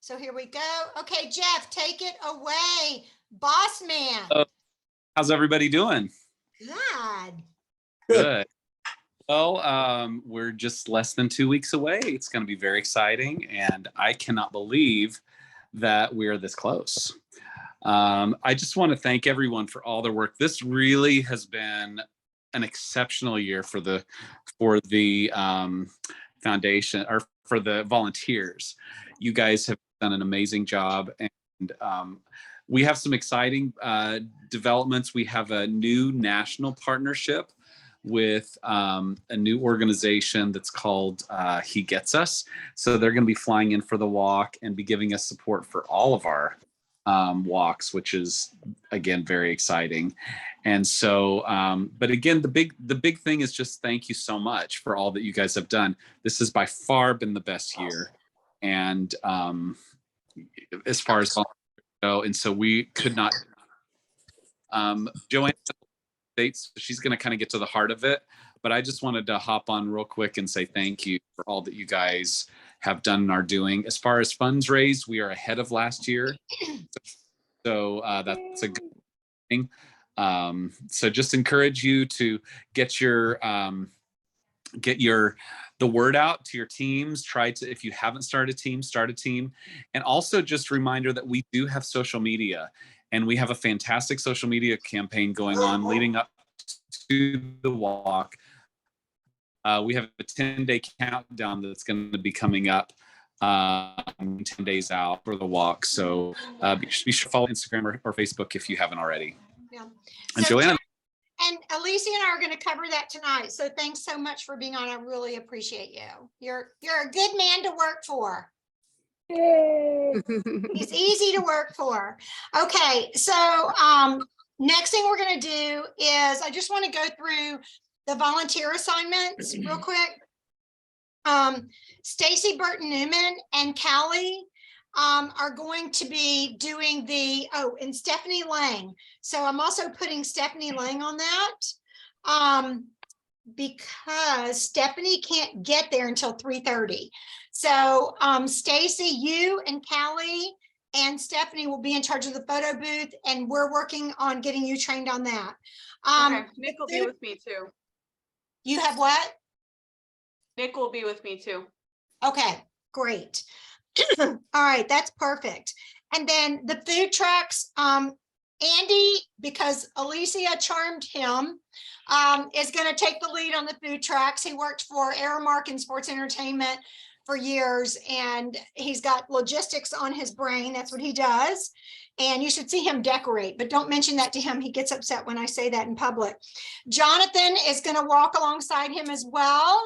So here we go. Okay, Jeff, take it away. Boss man. How's everybody doing? Good. Good. Well, we're just less than 2 weeks away. It's going to be very exciting, and I cannot believe that we're this close. I just want to thank everyone for all their work. This really has been an exceptional year for the foundation, or for the volunteers. You guys have done an amazing job, and we have some exciting developments. We have a new national partnership with a new organization that's called He Gets Us. So they're going to be flying in for the walk and be giving us support for all of our walks, which is, again, very exciting. And so, but again, the big thing is just thank you so much for all that you guys have done. This has by far been the best year. And as far as go, and so we could not, Joanne, she's going to kind of get to the heart of it, but I just wanted to hop on real quick and say thank you for all that you guys have done and are doing. As far as funds raised, we are ahead of last year, so that's a good thing. So just encourage you to get the word out to your teams. Try to, if you haven't started a team, start a team. And also just a reminder that we do have social media, and we have a fantastic social media campaign going on leading up to the walk. We have a 10-day countdown that's going to be coming up 10 days out for the walk. So be sure to follow Instagram or Facebook if you haven't already. Yeah. And So Joanna. And Alicia and I are going to cover that tonight. So thanks so much for being on. I really appreciate you. You're a good man to work for. He's easy to work for. Okay, so next thing we're going to do is I just want to go through the volunteer assignments real quick. Stacy Burton Newman and Callie are going to be doing and Stephanie Lang. So I'm also putting Stephanie Lang on that because Stephanie can't get there until 3:30. So Stacy, you and Callie and Stephanie will be in charge of the photo booth, and we're working on getting you trained on that. Okay. Nick will be with me too. You have what? Nick will be with me too. Okay, great. All right, that's perfect. And then the food trucks, Andy, because Alicia charmed him, is going to take the lead on the food trucks. He worked for Aramark and Sports Entertainment for years, and he's got logistics on his brain. That's what he does. And you should see him decorate, but don't mention that to him. He gets upset when I say that in public. Jonathan is going to walk alongside him as well.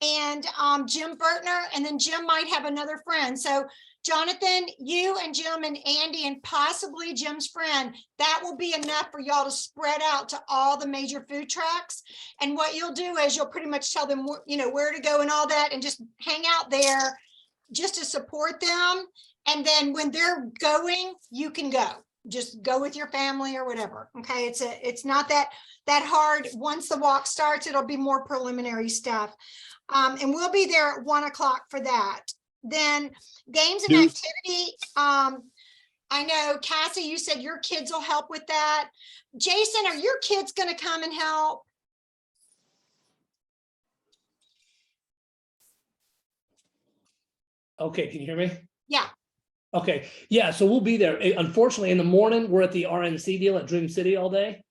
And Jim Bertner, and then Jim might have another friend. So Jonathan, you and Jim and Andy and possibly Jim's friend, that will be enough for y'all to spread out to all the major food trucks. And what you'll do is you'll pretty much tell them, where to go and all that, and just hang out there just to support them. And then when they're going, you can go. Just go with your family or whatever. Okay, it's not that hard. Once the walk starts, it'll be more preliminary stuff. And we'll be there at 1 o'clock for that. Then games and activity. I know, Cassie, you said your kids will help with that. Jason, are your kids going to come and help? Okay, can you hear me? Yeah. Okay, yeah, so we'll be there. Unfortunately, in the morning, we're at the RNC deal at Dream City all day.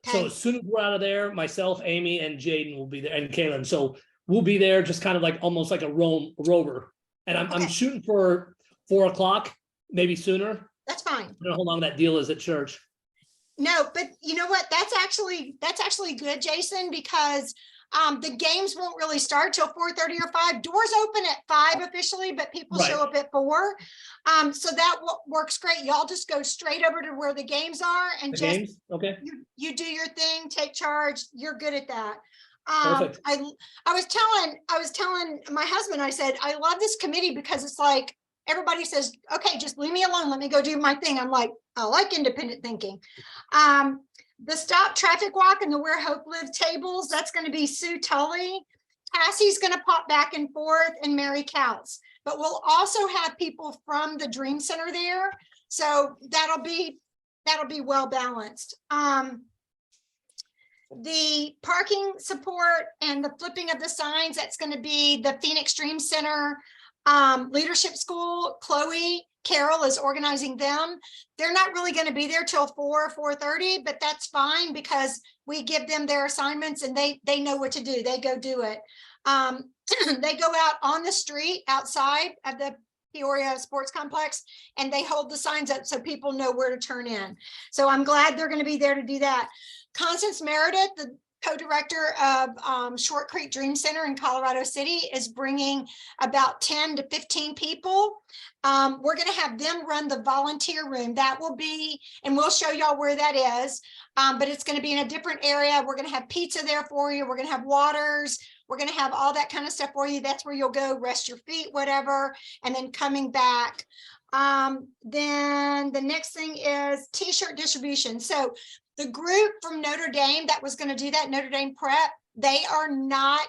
Okay. So as soon as we're out of there, myself, Amy, and Jaden will be there, and Kaylin. So we'll be there just kind of like almost like a rover. And I'm shooting for 4 o'clock, maybe sooner. That's fine. I don't know how long that deal is at church. No, but you know what? That's actually good, Jason, because the games won't really start till 4:30 or 5. Doors open at 5 officially, but people show up at 4. So that works great. Y'all just go straight over to where the games are and you do your thing, take charge. You're good at that. Perfect. I was telling my husband, I said, I love this committee because it's like everybody says, okay, just leave me alone. Let me go do my thing. I'm like, I like independent thinking. The Stop Traffic Walk and the Where Hope Lives tables, that's going to be Sue Tully. Cassie's going to pop back and forth, and Mary Couts. but we'll also have people from the Dream Center there. So that'll be well balanced. The parking support and the flipping of the signs, that's going to be the Phoenix Dream Center Leadership School. Chloe Carroll is organizing them. They're not really going to be there till 4:30, but that's fine because we give them their assignments and they know what to do. They go do it. They go out on the street outside of the Peoria Sports Complex and they hold the signs up so people know where to turn in. So I'm glad they're going to be there to do that. Constance Meredith, the co-director of Short Creek Dream Center in Colorado City, is bringing about 10 to 15 people. We're going to have them run the volunteer room. That will be, and we'll show y'all where that is, but it's going to be in a different area. We're going to have pizza there for you. We're going to have waters. We're going to have all that kind of stuff for you. That's where you'll go rest your feet, whatever, and then coming back. Then the next thing is t-shirt distribution. So the group from Notre Dame that was going to do that, Notre Dame Prep, they are not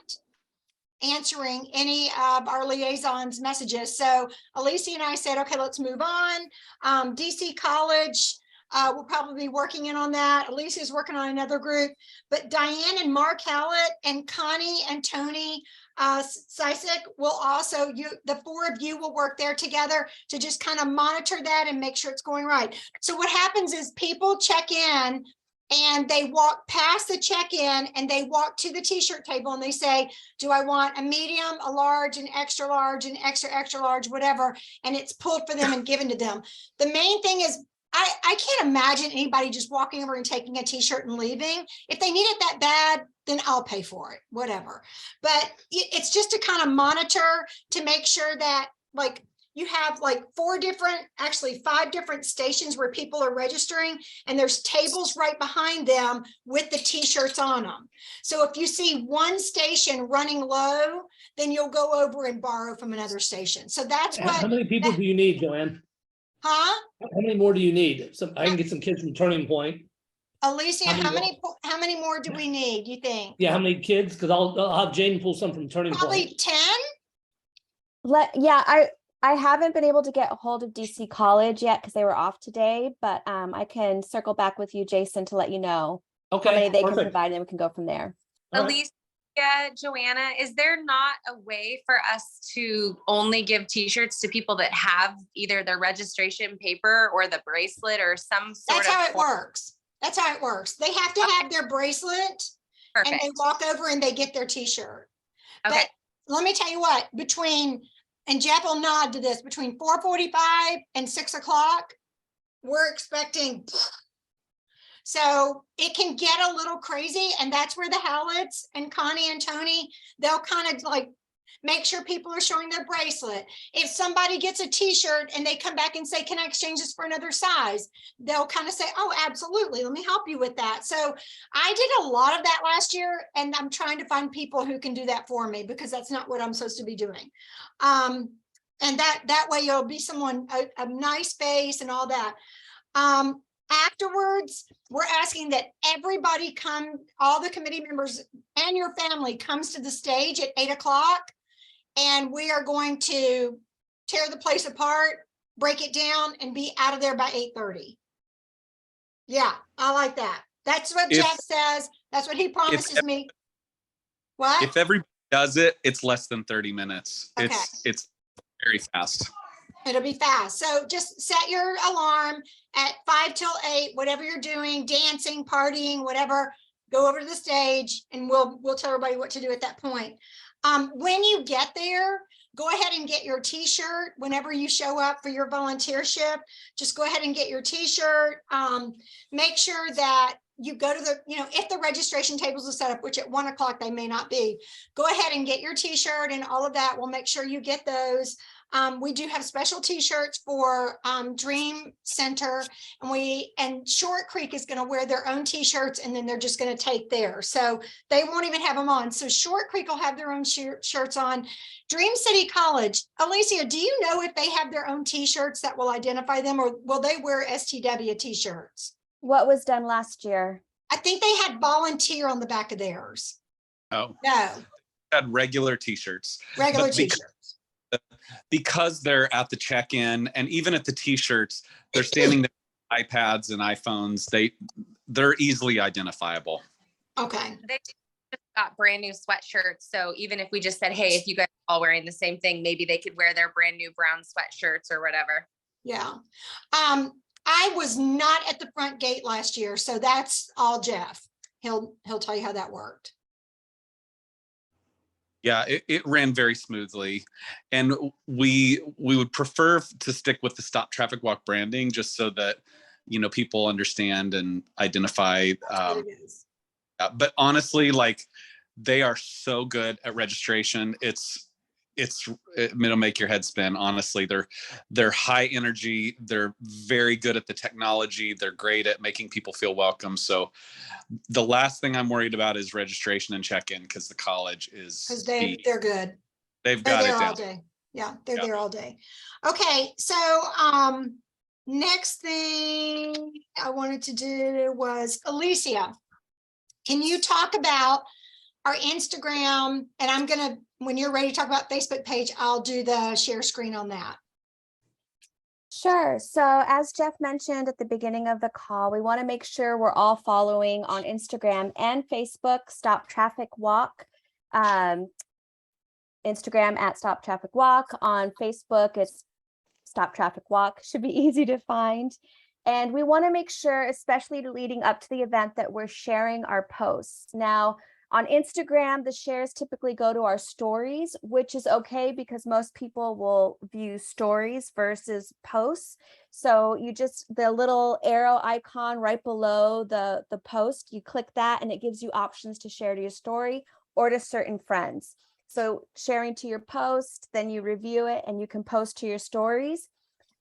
answering any of our liaisons' messages. So Alicia and I said, okay, let's move on. DC College, we'll probably be working in on that. Alicia is working on another group, but Diane and Mark Hallett and Connie and Tony Sisek will also, the four of you will work there together to just kind of monitor that and make sure it's going right. So what happens is people check in and they walk past the check-in and they walk to the t-shirt table and they say, do I want a medium, a large, an extra large, an extra, extra large, whatever. And it's pulled for them and given to them. The main thing is, I can't imagine anybody just walking over and taking a t-shirt and leaving. If they need it that bad, then I'll pay for it, whatever. But it's just to kind of monitor to make sure that, like, you have like actually 5 different stations where people are registering, and there's tables right behind them with the t-shirts on them. So if you see one station running low, then you'll go over and borrow from another station. So that's what. How many people do you need, Joanne? Huh? How many more do you need? So I can get some kids from Turning Point. Alicia, how many more do we need, you think? Yeah, how many kids? Because I'll have Jaden pull some from Turning Probably Point. 10. Yeah, I haven't been able to get a hold of DC College yet because they were off today, but I can circle back with you, Jason, to let you know how many Okay, they can perfect. provide, and we can go from there. All right. Alicia, Joanna, is there not a way for us to only give t-shirts to people that have either their registration paper or the bracelet or some sort That's of how it form? works. That's how it works. They have to have their bracelet and Perfect. they walk over and they get their t-shirt. Okay. But let me tell you what, and Jeff will nod to this, between 4:45 and 6 o'clock, we're expecting. So it can get a little crazy, and that's where the Howletts and Connie and Tony, they'll kind of like make sure people are showing their bracelet. If somebody gets a t-shirt and they come back and say, can I exchange this for another size? They'll kind of say, oh, absolutely. Let me help you with that. So I did a lot of that last year, and I'm trying to find people who can do that for me because that's not what I'm supposed to be doing. And that way you'll be someone, a nice face and all that. Afterwards, we're asking that everybody come, all the committee members and your family comes to the stage at 8 o'clock. And we are going to tear the place apart, break it down, and be out of there by 8:30. Yeah, I like that. That's what Jeff says. That's what he promises me. What? If everybody does it, it's less than 30 minutes. Okay. It's very fast. It'll be fast. So just set your alarm at 5 till 8, whatever you're doing, dancing, partying, whatever, go over to the stage and we'll tell everybody what to do at that point. When you get there, go ahead and get your t-shirt. Whenever you show up for your volunteership, just go ahead and get your t-shirt. Make sure that you go to the, if the registration tables are set up, which at 1 o'clock they may not be, go ahead and get your t-shirt and all of that. We'll make sure you get those. We do have special t-shirts for Dream Center, and Short Creek is going to wear their own t-shirts, and then they're just going to take theirs. So they won't even have them on. So Short Creek will have their own shirts on. Dream City College, Alicia, do you know if they have their own t-shirts that will identify them, or will they wear STW t-shirts? What was done last year? I think they had volunteer on the back of theirs. Oh, No, had regular t-shirts. regular But because t-shirts. because they're at the check-in and even at the t-shirts, they're standing there with iPads and iPhones. They're easily identifiable. Okay, They just got brand new sweatshirts. So even if we just said, hey, if you guys are all wearing the same thing, maybe they could wear their brand new brown sweatshirts or whatever. yeah. I was not at the front gate last year, so that's all Jeff. He'll tell you how that worked. Yeah, it ran very smoothly, and we would prefer to stick with the Stop Traffic Walk branding, just so that people understand and identify. That's what it is. But honestly, like, they are so good at registration. It'll make your head spin. Honestly, they're high energy. They're very good at the technology. They're great at making people feel welcome. So the last thing I'm worried about is registration and check-in, because the college is Because they're good. They've They're got there it all down. day. Yeah, they're Yep. there all day. Okay, so next thing I wanted to do was Alicia. Can you talk about our Instagram? And when you're ready to talk about Facebook page, I'll do the share screen on that. Sure. So as Jeff mentioned at the beginning of the call, we want to make sure we're all following on Instagram and Facebook, Stop Traffic Walk. Instagram at Stop Traffic Walk. On Facebook, it's Stop Traffic Walk. Should be easy to find. And we want to make sure, especially leading up to the event, that we're sharing our posts. Now, on Instagram, the shares typically go to our stories, which is okay because most people will view stories versus posts. So the little arrow icon right below the post, you click that and it gives you options to share to your story or to certain friends. So sharing to your post, then you review it and you can post to your stories.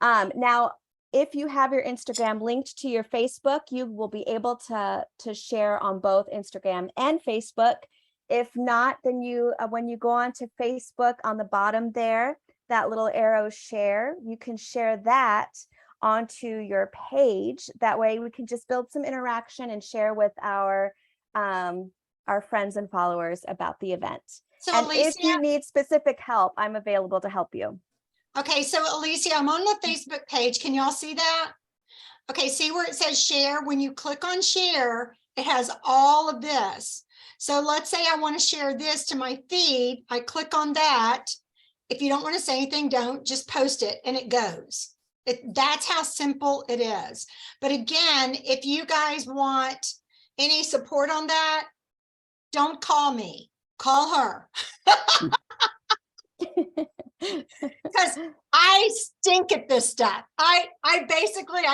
Now, if you have your Instagram linked to your Facebook, you will be able to share on both Instagram and Facebook. If not, then when you go on to Facebook, on the bottom there, that little arrow share, you can share that onto your page. That way we can just build some interaction and share with our friends and followers about the event. So And Alicia, if you need specific help, I'm available to help you. okay, so Alicia, I'm on the Facebook page. Can y'all see that? Okay, see where it says share? When you click on share, it has all of this. So let's say I want to share this to my feed. I click on that. If you don't want to say anything, don't, just post it and it goes. That's how simple it is. But again, if you guys want any support on that, don't call me, call her. Because I stink at this stuff. I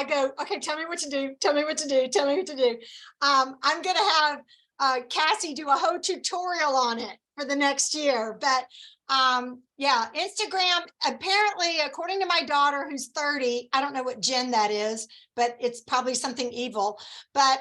go, okay, tell me what to do. Tell me what to do. Tell me what to do. I'm going to have Cassie do a whole tutorial on it for the next year. But yeah, Instagram, apparently, according to my daughter, who's 30, I don't know what gen that is, but it's probably something evil. But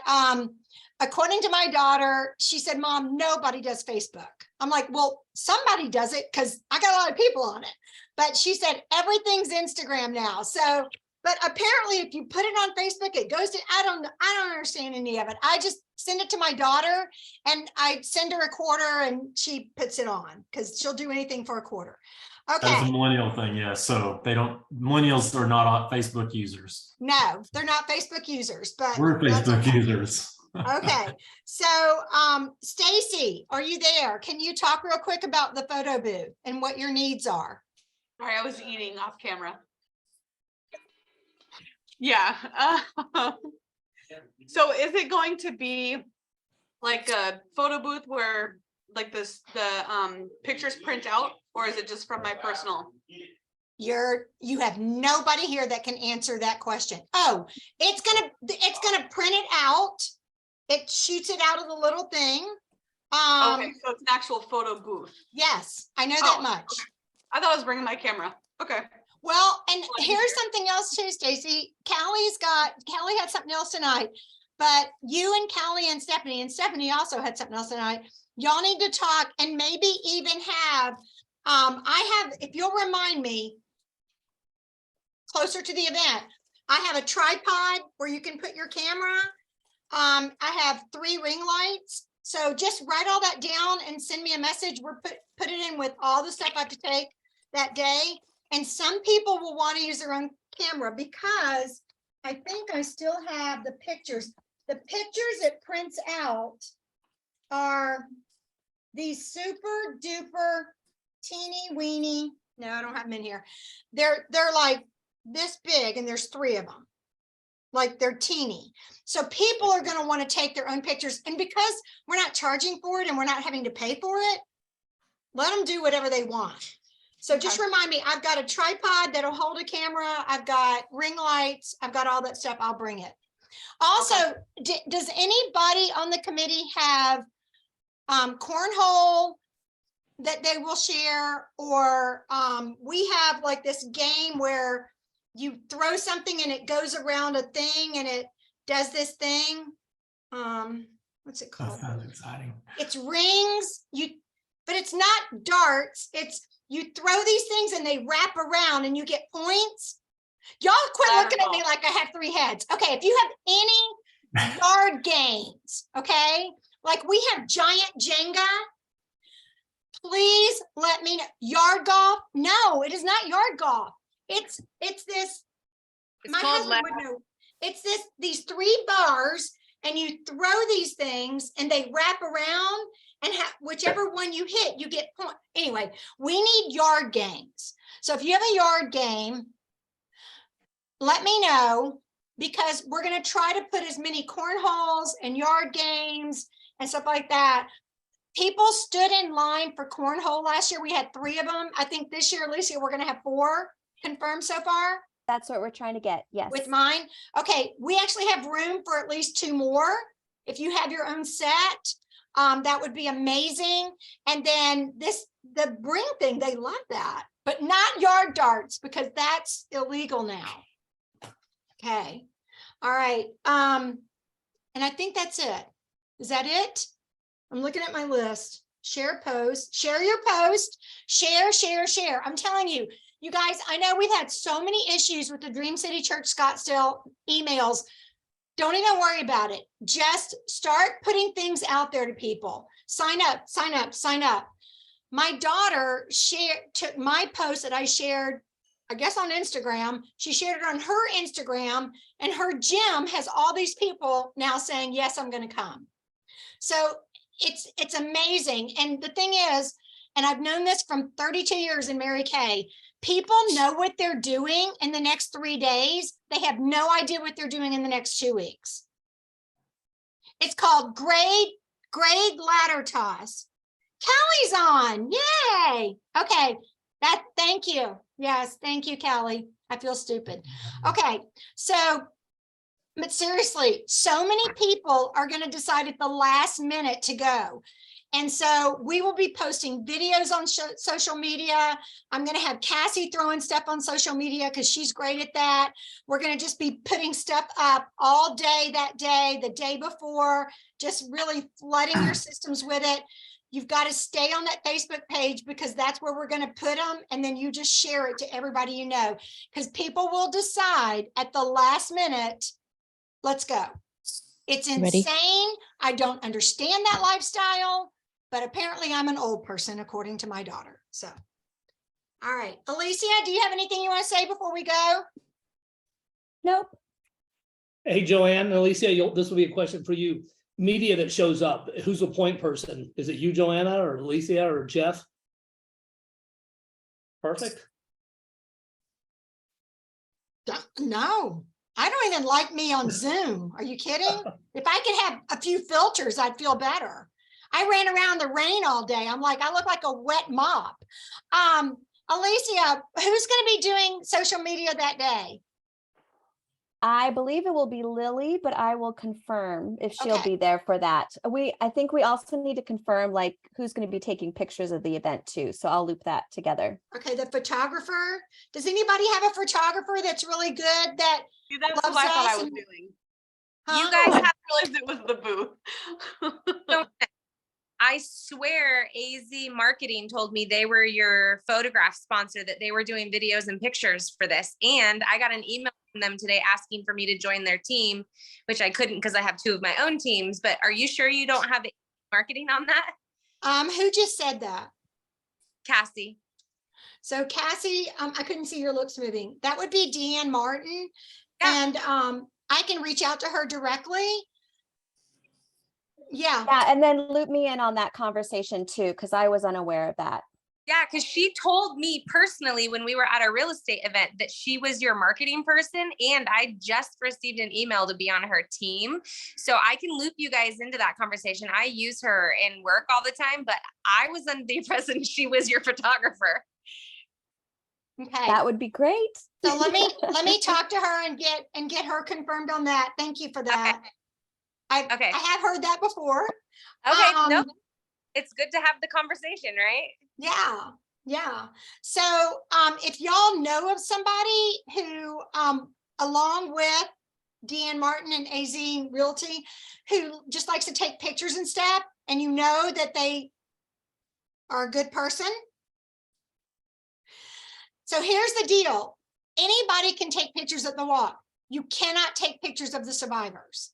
according to my daughter, she said, Mom, nobody does Facebook. I'm like, well, somebody does it because I got a lot of people on it. But she said, everything's Instagram now. So, but apparently if you put it on Facebook, it goes to, I don't understand any of it. I just send it to my daughter and I send her a quarter and she puts it on because she'll do anything for a quarter. That's a Okay. millennial thing, yeah. So millennials are not Facebook users. No, they're not Facebook users, but We're that's Facebook okay. users. Okay, so Stacy, are you there? Can you talk real quick about the photo booth and what your needs are? Sorry, I was eating off camera. Yeah. So is it going to be like a photo booth where like the pictures print out, or is it just from my personal? You have nobody here that can answer that question. Oh, it's gonna print it out. It shoots it out of the little thing. Okay, so it's an actual photo booth. Yes, I know that Oh, much. okay. I thought I was bringing my camera. Okay. Well, and Well, here's something else too, Stacy. Callie had something else tonight, but you and Callie and Stephanie also had something else tonight. Y'all need to talk and maybe even have, if you'll remind me closer to the event, I have a tripod where you can put your camera. I have 3 ring lights. So just write all that down and send me a message. We're put it in with all the stuff I have to take that day. And some people will want to use their own camera because I think I still have the pictures. The pictures it prints out are these super duper teeny weeny. No, I don't have them in here. They're like this big, and there's 3 of them. Like they're teeny. So people are going to want to take their own pictures. And because we're not charging for it and we're not having to pay for it, let them do whatever they want. So just remind me, I've got a tripod that'll hold a camera. I've got ring lights. I've got all that stuff. I'll bring it. Also, does anybody on the committee have cornhole that they will share? Or we have like this game where you throw something and it goes around a thing and it does this thing. What's it That called? sounds exciting. It's rings, but it's not darts. It's you throw these things and they wrap around and you get points. Y'all quit looking at me like I have 3 heads. Okay, if you have any yard games, okay, like we have giant Jenga, please let me know. Yard golf? No, it is not yard golf. It's this. It's My called husband would know. It's these 3 bars, and you throw these things, and they wrap around, and whichever one you hit, you get point. Anyway, we need yard games. So if you have a yard game, let me know, because we're going to try to put as many cornholes and yard games and stuff like that. People stood in line for cornhole last year. We had 3 of them. I think this year, Alicia, we're going to have 4 confirmed so far. That's what we're trying to get. Yes. With mine. Okay, we actually have room for at least 2 more. If you have your own set, that would be amazing. And then the bring thing, they love that, but not yard darts, because that's illegal now. Okay. All right. And I think that's it. Is that it? I'm looking at my list. Share post, share your post, share, share, share. I'm telling you, you guys, I know we've had so many issues with the Dream City Church Scottsdale emails. Don't even worry about it. Just start putting things out there to people. Sign up, sign up, sign up. My daughter took my post that I shared, I guess on Instagram. She shared it on her Instagram, and her gym has all these people now saying, yes, I'm going to come. So it's amazing. And the thing is, and I've known this from 32 years in Mary Kay, people know what they're doing in the next 3 days. They have no idea what they're doing in the next 2 weeks. It's called grade ladder toss. Kelly's on. Yay. Okay. Thank you. Yes. Thank you, Kelly. I feel stupid. Okay. So, but seriously, so many people are going to decide at the last minute to go. And so we will be posting videos on social media. I'm going to have Cassie throwing stuff on social media because she's great at that. We're going to just be putting stuff up all day that day, the day before, just really flooding your systems with it. You've got to stay on that Facebook page, because that's where we're going to put them. And then you just share it to everybody you know, because people will decide at the last minute, let's go. It's insane. I don't understand that lifestyle, but apparently I'm an old person, according to my daughter. So, all right. Alicia, do you have anything you want to say before we go? Nope. Hey, Joanne, and Alicia, this will be a question for you. Media that shows up, who's the point person? Is it you, Joanna, or Alicia, or Jeff? Perfect. No, I don't even like me on Zoom. Are you kidding? If I could have a few filters, I'd feel better. I ran around the rain all day. I'm like, I look like a wet mop. Alicia, who's going to be doing social media that day? I believe it will be Lily, but I will confirm if she'll Okay. be there for that. I think we also need to confirm like who's going to be taking pictures of the event too. So I'll loop that together. Okay, the photographer. Does anybody have a photographer that's really good that See, that's loves what I thought I us was and- doing. Huh? You guys I have, realized it was the booth. I swear AZ Marketing told me they were your photograph sponsor, that they were doing videos and pictures for this. And I got an email from them today asking for me to join their team, which I couldn't because I have 2 of my own teams. But are you sure you don't have marketing on that? Who just said that? Cassie. So Cassie, I couldn't see your lips moving. That would be Deanne Martin. Yeah. And I can reach out to her directly. Yeah. Yeah, and then loop me in on that conversation too, because I was unaware of that. Yeah, because she told me personally when we were at a real estate event that she was your marketing person, and I just received an email to be on her team. So I can loop you guys into that conversation. I use her in work all the time, but I was under the impression she was your photographer. Okay. That would be great. So let me talk to her and get her confirmed on that. Thank you for that. Okay. I have heard that before. Okay, Um, it's good to have the conversation, right? Yeah, yeah. So if y'all know of somebody who, along with Deanne Martin and AZ Realty, who just likes to take pictures and stuff, and you know that they are a good person. So here's the deal. Anybody can take pictures at the walk. You cannot take pictures of the survivors.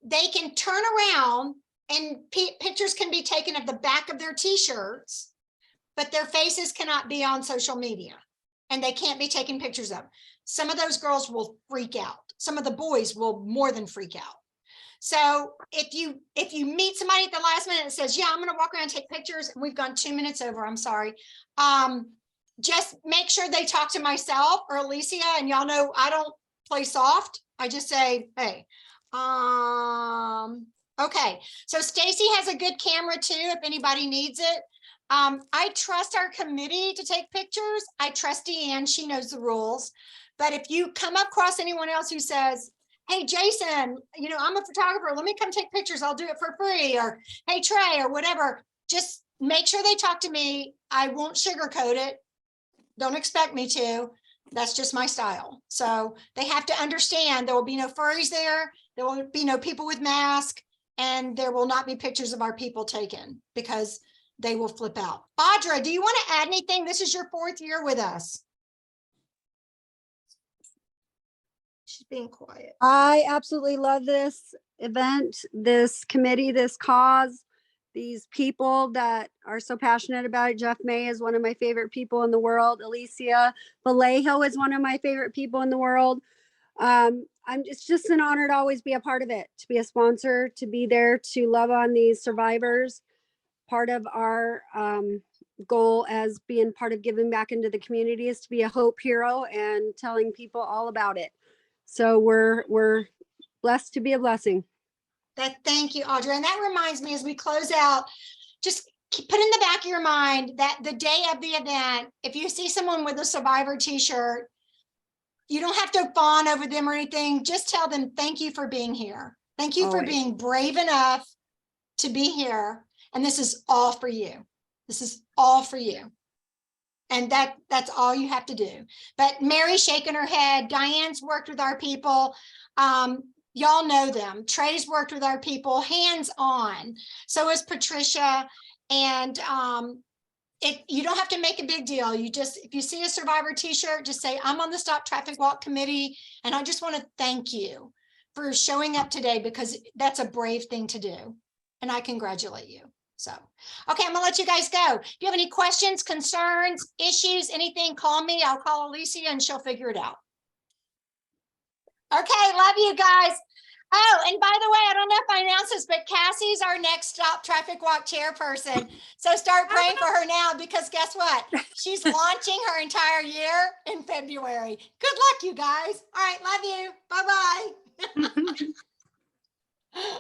They can turn around and pictures can be taken of the back of their t-shirts, but their faces cannot be on social media and they can't be taken pictures of. Some of those girls will freak out. Some of the boys will more than freak out. So if you meet somebody at the last minute that says, yeah, I'm going to walk around and take pictures, and we've gone 2 minutes over, I'm sorry. Just make sure they talk to myself or Alicia, and y'all know I don't play soft. I just say, hey, okay. So Stacy has a good camera too, if anybody needs it. I trust our committee to take pictures. I trust Deanne, she knows the rules. But if you come across anyone else who says, hey, Jason, you know, I'm a photographer, let me come take pictures, I'll do it for free, or hey, Trey, or whatever, just make sure they talk to me. I won't sugarcoat it. Don't expect me to. That's just my style. So they have to understand there will be no furries there. There will be no people with masks, and there will not be pictures of our people taken because they will flip out. Audra, do you want to add anything? This is your 4th year with us. She's being quiet. I absolutely love this event, this committee, this cause, these people that are so passionate about it. Jeff May is one of my favorite people in the world. Alicia Vallejo is one of my favorite people in the world. It's just an honor to always be a part of it, to be a sponsor, to be there, to love on these survivors. Part of our goal as being part of giving back into the community is to be a hope hero and telling people all about it. So we're blessed to be a blessing. Thank you, Audra. And that reminds me, as we close out, just put in the back of your mind that the day of the event, if you see someone with a survivor t-shirt, you don't have to fawn over them or anything. Just tell them, thank you for being here. Thank you for being brave enough to be here. And this is all for you. This is all for you. And that's all you have to do. But Mary's shaking her head. Diane's worked with our people. Y'all know them. Trey's worked with our people hands on. So is Patricia. And you don't have to make a big deal. You just, if you see a survivor t-shirt, just say, I'm on the Stop Traffic Walk committee. And I just want to thank you for showing up today, because that's a brave thing to do. And I congratulate you. So, okay, I'm gonna let you guys go. If you have any questions, concerns, issues, anything, call me. I'll call Alicia and she'll figure it out. Okay, love you guys. Oh, and by the way, I don't know if I announced this, but Cassie's our next Stop Traffic Walk chairperson. So start praying for her now, because guess what? She's launching her entire year in February. Good luck, you guys. All right, love you. Bye-bye.